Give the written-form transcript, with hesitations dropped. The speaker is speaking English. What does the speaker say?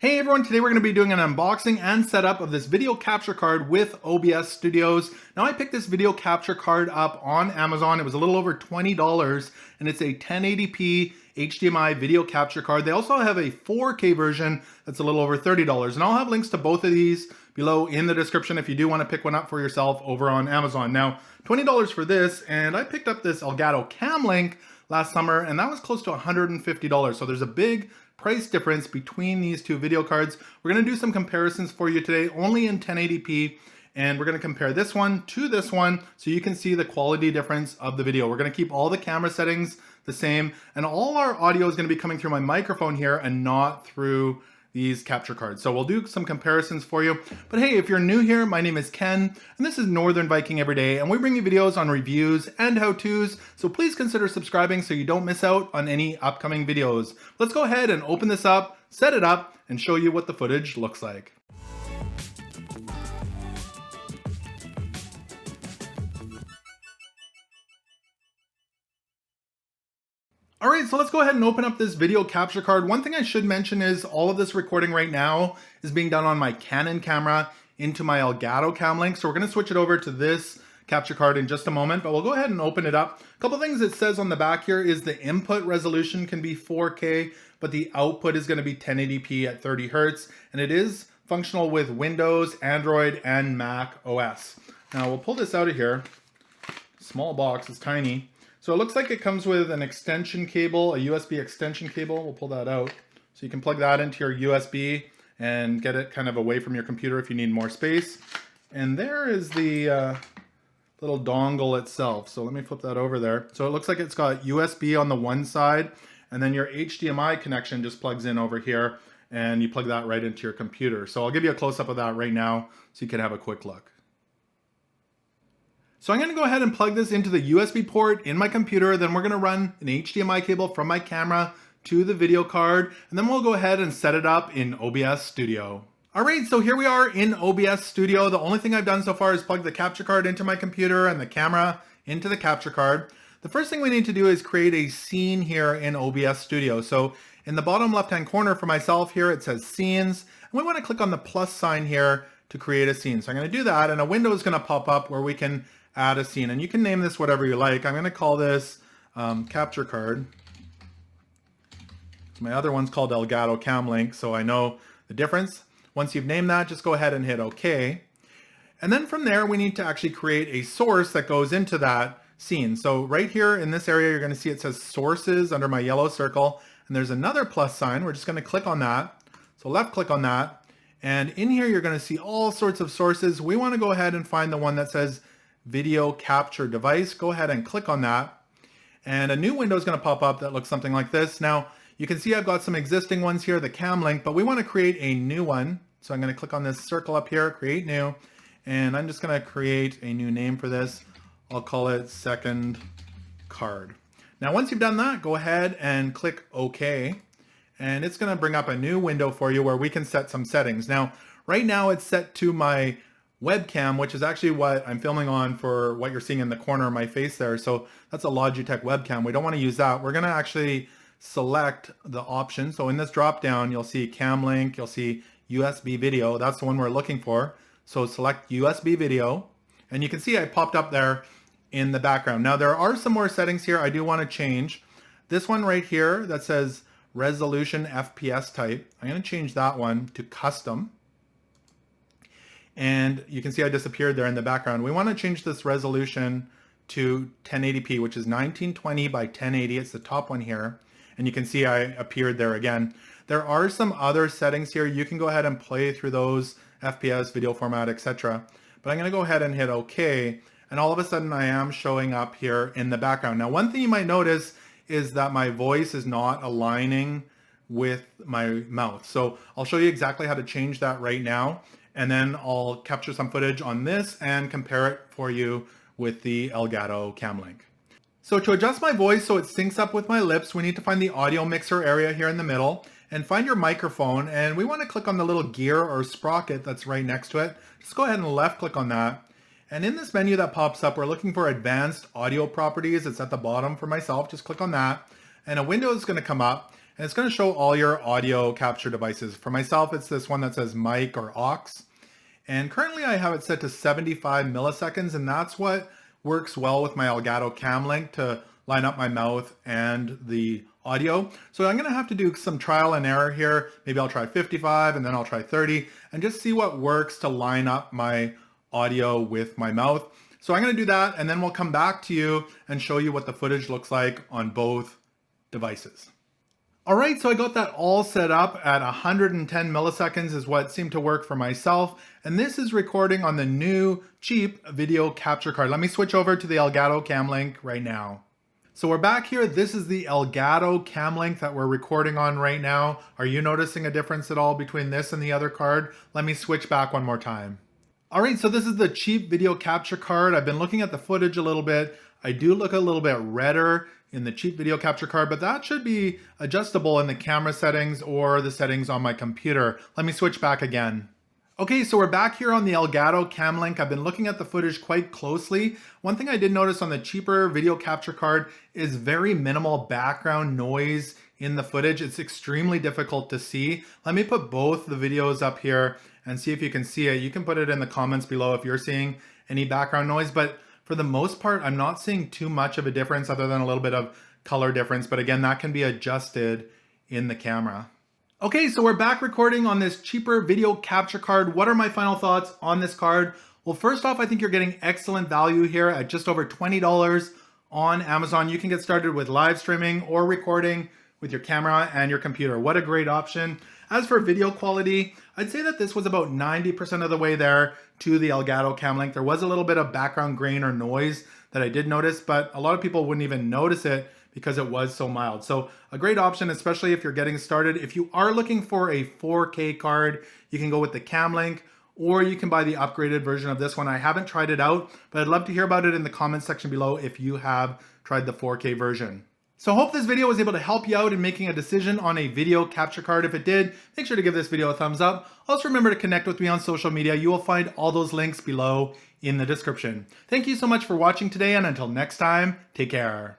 Hey everyone, today we're going to be doing an unboxing and setup of this video capture card with OBS Studios. Now I picked this video capture card up on Amazon. It was a little over $20 and it's a 1080p HDMI video capture card. They also have a 4K version that's a little over $30 and I'll have links to both of these below in the description if you do want to pick one up for yourself over on Amazon. Now $20 for this, and I picked up this Elgato Cam Link last summer and that was close to $150. So there's a big price difference between these two video cards. We're going to do some comparisons for you today, only in 1080p, and we're going to compare this one to this one so you can see the quality difference of the video. We're going to keep all the camera settings the same, and all our audio is going to be coming through my microphone here and not through these capture cards. So we'll do some comparisons for you. But hey, if you're new here, my name is Ken, and this is Northern Viking Every Day, and we bring you videos on reviews and how-tos, so please consider subscribing so you don't miss out on any upcoming videos. Let's go ahead and open this up, set it up, and show you what the footage looks like. All right, so let's go ahead and open up this video capture card. One thing I should mention is all of this recording right now is being done on my Canon camera into my Elgato Cam Link. So we're gonna switch it over to this capture card in just a moment, but we'll go ahead and open it up. A couple things it says on the back here is the input resolution can be 4K, but the output is gonna be 1080p at 30 Hertz, and it is functional with Windows, Android, and Mac OS. Now we'll pull this out of here. Small box, it's tiny. So it looks like it comes with an extension cable, a USB extension cable. We'll pull that out. So you can plug that into your USB and get it kind of away from your computer if you need more space. And there is the little dongle itself. So let me flip that over there. So it looks like it's got USB on the one side, and then your HDMI connection just plugs in over here, and you plug that right into your computer. So I'll give you a close-up of that right now so you can have a quick look. So I'm going to go ahead and plug this into the USB port in my computer. Then we're going to run an HDMI cable from my camera to the video card. And then we'll go ahead and set it up in OBS Studio. All right, so here we are in OBS Studio. The only thing I've done so far is plug the capture card into my computer and the camera into the capture card. The first thing we need to do is create a scene here in OBS Studio. So in the bottom left-hand corner for myself here, it says Scenes. And we want to click on the plus sign here to create a scene. So I'm going to do that, and a window is going to pop up where we can add a scene, and you can name this whatever you like. I'm going to call this capture card. My other one's called Elgato Cam Link, so I know the difference. Once you've named that, just go ahead and hit OK. And then from there, we need to actually create a source that goes into that scene. So right here in this area, you're going to see it says Sources under my yellow circle, and there's another plus sign. We're just going to click on that. So left click on that, and in here, you're going to see all sorts of sources. We want to go ahead and find the one that says Video Capture Device. Go ahead and click on that, and a new window is going to pop up that looks something like this. Now you can see I've got some existing ones here, the Cam Link, but we want to create a new one. So I'm going to click on this circle up here, create new, and I'm just going to create a new name for this. I'll call it Second Card. Now once you've done that, go ahead and click OK, and it's going to bring up a new window for you where we can set some settings. Now right now it's set to my webcam, which is actually what I'm filming on for what you're seeing in the corner of my face there. So that's a Logitech webcam. We don't want to use that. We're going to actually select the option. So in this drop down, you'll see Cam Link, you'll see USB video. That's the one we're looking for. So select USB video, and you can see I popped up there in the background. Now there are some more settings here I do want to change. This one right here that says resolution FPS type, I'm going to change that one to custom. And you can see I disappeared there in the background. We want to change this resolution to 1080p, which is 1920 by 1080. It's the top one here. And you can see I appeared there again. There are some other settings here. You can go ahead and play through those, FPS, video format, etc. But I'm going to go ahead and hit OK. And all of a sudden I am showing up here in the background. Now, one thing you might notice is that my voice is not aligning with my mouth. So I'll show you exactly how to change that right now. And then I'll capture some footage on this and compare it for you with the Elgato Cam Link. So to adjust my voice so it syncs up with my lips, we need to find the audio mixer area here in the middle and find your microphone. And we want to click on the little gear or sprocket that's right next to it. Just go ahead and left click on that. And in this menu that pops up, we're looking for advanced audio properties. It's at the bottom for myself. Just click on that. And a window is going to come up. and it's going to show all your audio capture devices. For myself, it's this one that says mic or aux. And currently I have it set to 75 milliseconds, and that's what works well with my Elgato Cam Link to line up my mouth and the audio. So I'm gonna have to do some trial and error here. Maybe I'll try 55 and then I'll try 30 and just see what works to line up my audio with my mouth. So I'm gonna do that, and then we'll come back to you and show you what the footage looks like on both devices. All right, so I got that all set up at 110 milliseconds is what seemed to work for myself. And this is recording on the new cheap video capture card. Let me switch over to the Elgato Cam Link right now. So we're back here. This is the Elgato Cam Link that we're recording on right now. Are you noticing a difference at all between this and the other card? Let me switch back one more time. All right, so this is the cheap video capture card. I've been looking at the footage a little bit. I do look a little bit redder in the cheap video capture card, but that should be adjustable in the camera settings or the settings on my computer. Let me switch back again. Okay, so we're back here on the Elgato Cam Link. I've been looking at the footage quite closely. One thing I did notice on the cheaper video capture card is very minimal background noise in the footage. It's extremely difficult to see. Let me put both the videos up here and see if you can see it. You can put it in the comments below if you're seeing any background noise, but for the most part, I'm not seeing too much of a difference other than a little bit of color difference. But again, that can be adjusted in the camera. Okay, so we're back recording on this cheaper video capture card. What are my final thoughts on this card? Well, first off, I think you're getting excellent value here at just over $20 on Amazon. You can get started with live streaming or recording with your camera and your computer. What a great option. As for video quality, I'd say that this was about 90% of the way there to the Elgato Cam Link. There was a little bit of background grain or noise that I did notice, but a lot of people wouldn't even notice it because it was so mild. So a great option, especially if you're getting started. If you are looking for a 4K card, you can go with the Cam Link, or you can buy the upgraded version of this one. I haven't tried it out, but I'd love to hear about it in the comments section below if you have tried the 4K version. So I hope this video was able to help you out in making a decision on a video capture card. If it did, make sure to give this video a thumbs up. Also remember to connect with me on social media. You will find all those links below in the description. Thank you so much for watching today, and until next time, take care.